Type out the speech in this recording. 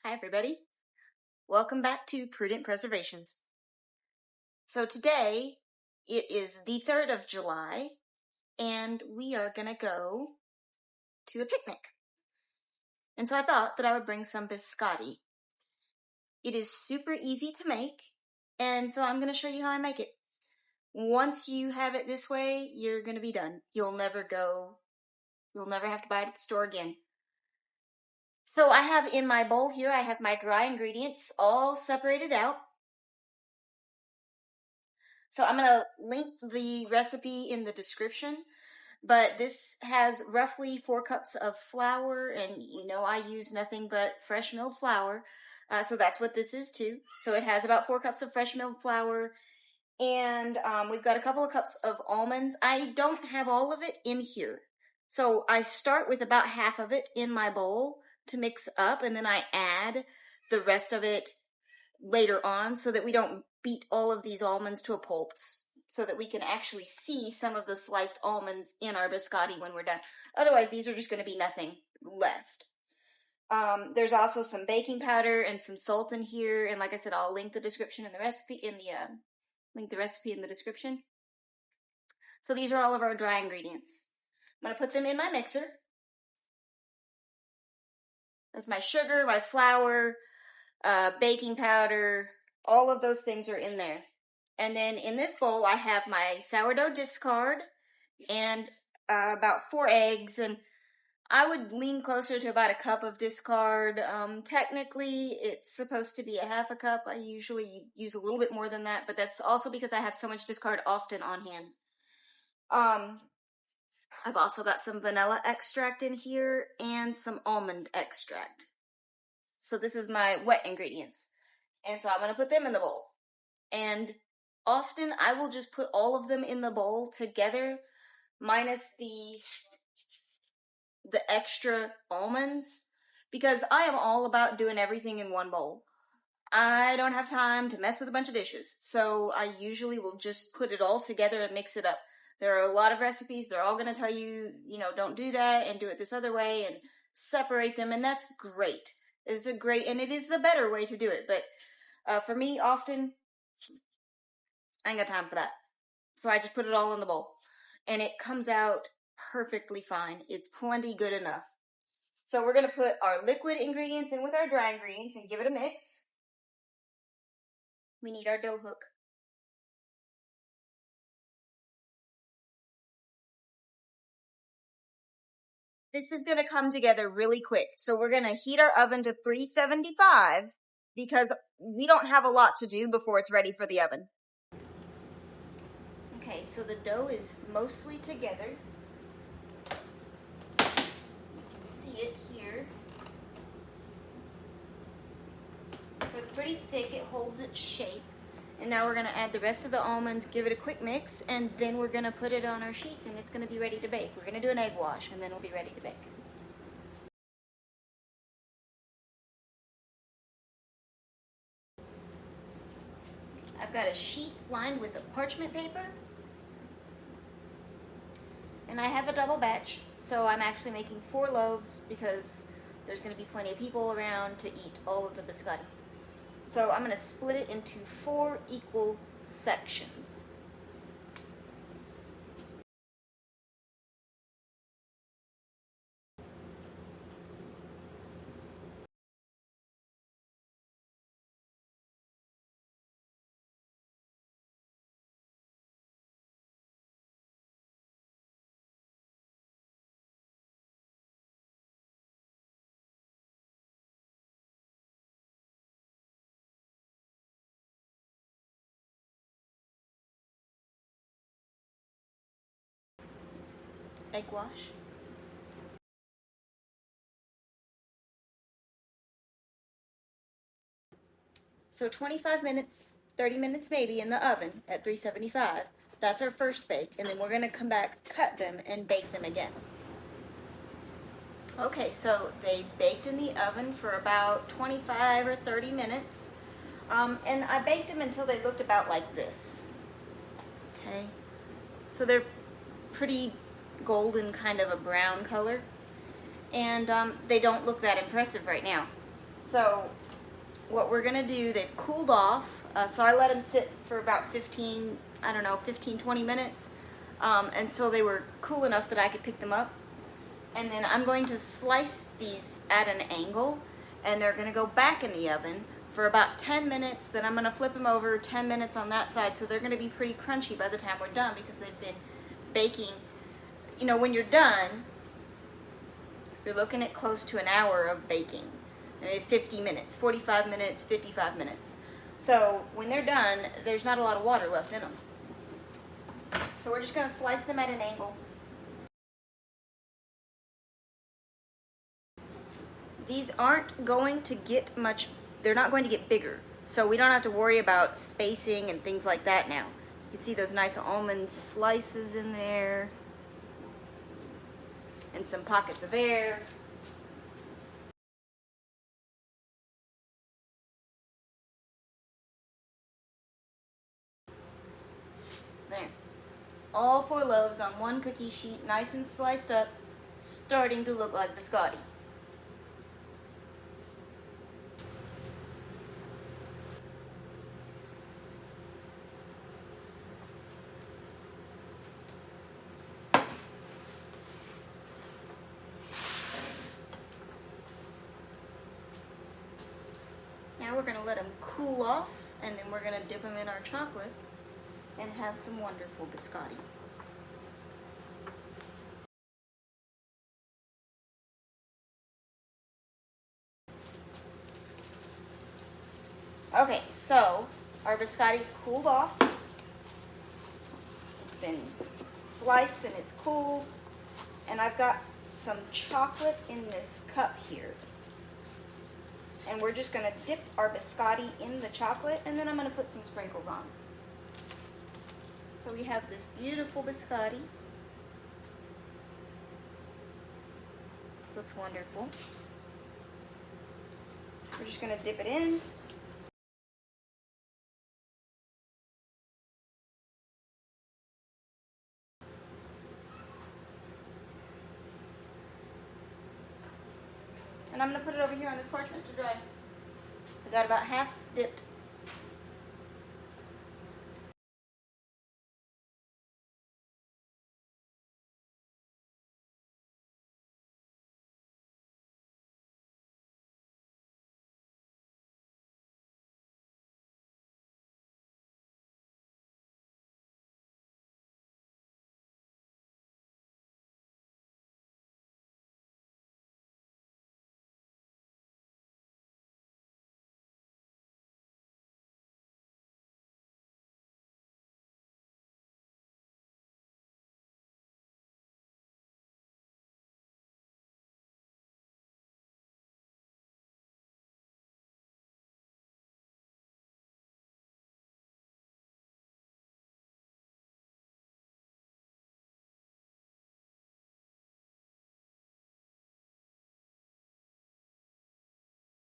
Hi everybody, welcome back to Prudent Preservations. So today it is the 3rd of July and we are gonna go to a picnic. And so I thought that I would bring some biscotti. It is super easy to make, and so I'm gonna show you how I make it. Once you have it this way, you're gonna be done. You'll never have to buy it at the store again. So I have in my bowl here, I have my dry ingredients all separated out. So I'm going to link the recipe in the description, but this has roughly 4 cups of flour, and you know I use nothing but fresh milled flour, so that's what this is too. So it has about 4 cups of fresh milled flour, and we've got a couple of cups of almonds. I don't have all of it in here, so I start with about half of it in my bowl to mix up, and then I add the rest of it later on so that we don't beat all of these almonds to a pulp, so that we can actually see some of the sliced almonds in our biscotti when we're done. Otherwise, these are just going to be nothing left. There's also some baking powder and some salt in here, and like I said, I'll link the description in the recipe link the recipe in the description. So these are all of our dry ingredients. I'm going to put them in my mixer. That's my sugar, my flour, baking powder, all of those things are in there. And then in this bowl, I have my sourdough discard and about 4 eggs, and I would lean closer to about a cup of discard. Technically, it's supposed to be a half a cup. I usually use a little bit more than that, but that's also because I have so much discard often on hand. I've also got some vanilla extract in here and some almond extract. So this is my wet ingredients. And so I'm going to put them in the bowl. And often I will just put all of them in the bowl together, minus the extra almonds, because I am all about doing everything in one bowl. I don't have time to mess with a bunch of dishes, so I usually will just put it all together and mix it up. There are a lot of recipes, they're all going to tell you, don't do that and do it this other way and separate them, and that's great. It is it is the better way to do it, but for me, often, I ain't got time for that. So I just put it all in the bowl, and it comes out perfectly fine. It's plenty good enough. So we're going to put our liquid ingredients in with our dry ingredients and give it a mix. We need our dough hook. This is going to come together really quick. So we're going to heat our oven to 375 because we don't have a lot to do before it's ready for the oven. Okay, so the dough is mostly together. You can see it here. So it's pretty thick, it holds its shape. And now we're going to add the rest of the almonds, give it a quick mix, and then we're going to put it on our sheets and it's going to be ready to bake. We're going to do an egg wash and then we'll be ready to bake. I've got a sheet lined with a parchment paper. And I have a double batch, so I'm actually making 4 loaves because there's going to be plenty of people around to eat all of the biscotti. So I'm going to split it into 4 equal sections. Egg wash. So 25 minutes, 30 minutes maybe in the oven at 375. That's our first bake, and then we're going to come back, cut them, and bake them again. Okay, so they baked in the oven for about 25 or 30 minutes, and I baked them until they looked about like this. Okay, so they're pretty golden, kind of a brown color, and they don't look that impressive right now. So what we're gonna do, they've cooled off, so I let them sit for about 15, I don't know, 15, 20 minutes, until they were cool enough that I could pick them up. And then I'm going to slice these at an angle, and they're gonna go back in the oven for about 10 minutes. Then I'm gonna flip them over, 10 minutes on that side, so they're gonna be pretty crunchy by the time we're done, because they've been baking. You know, when you're done, you're looking at close to an hour of baking. Maybe 50 minutes, 45 minutes, 55 minutes. So when they're done, there's not a lot of water left in them. So we're just gonna slice them at an angle. These aren't going to get much, they're not going to get bigger. So we don't have to worry about spacing and things like that now. You can see those nice almond slices in there. And some pockets of air. There. All 4 loaves on one cookie sheet, nice and sliced up, starting to look like biscotti. Now we're going to let them cool off, and then we're going to dip them in our chocolate and have some wonderful biscotti. Okay, so our biscotti's cooled off. It's been sliced and it's cooled. And I've got some chocolate in this cup here. And we're just gonna dip our biscotti in the chocolate, and then I'm gonna put some sprinkles on. So we have this beautiful biscotti. Looks wonderful. We're just gonna dip it in. And I'm gonna put it over here on this parchment to dry. I got about half dipped